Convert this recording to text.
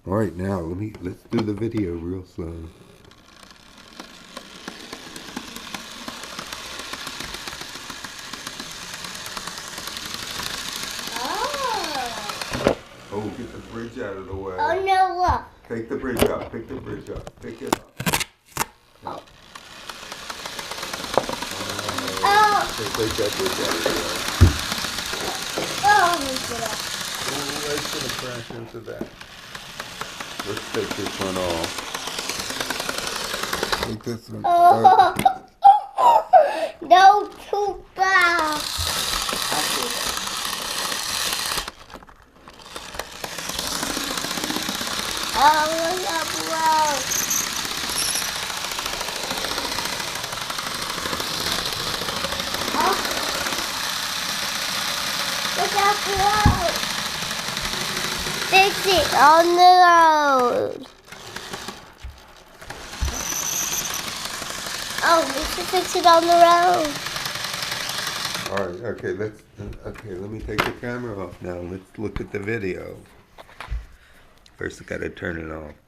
All right, now let's do the video real slow. Oh. Oh, get the bridge out of the way. Oh no, look. Take the bridge up. Pick the bridge up. Pick it up. Oh. Take that bridge out of the way. Oh, look at that. Oh, it's gonna crash into that. Let's take this one off. Take this one. Oh. No, too bad. Oh, look at that. Look out below. Fix it on the road. Oh, we should fix it on the road. All right. Okay. Let me take the camera off now. Let's look at the video. First, I gotta turn it off.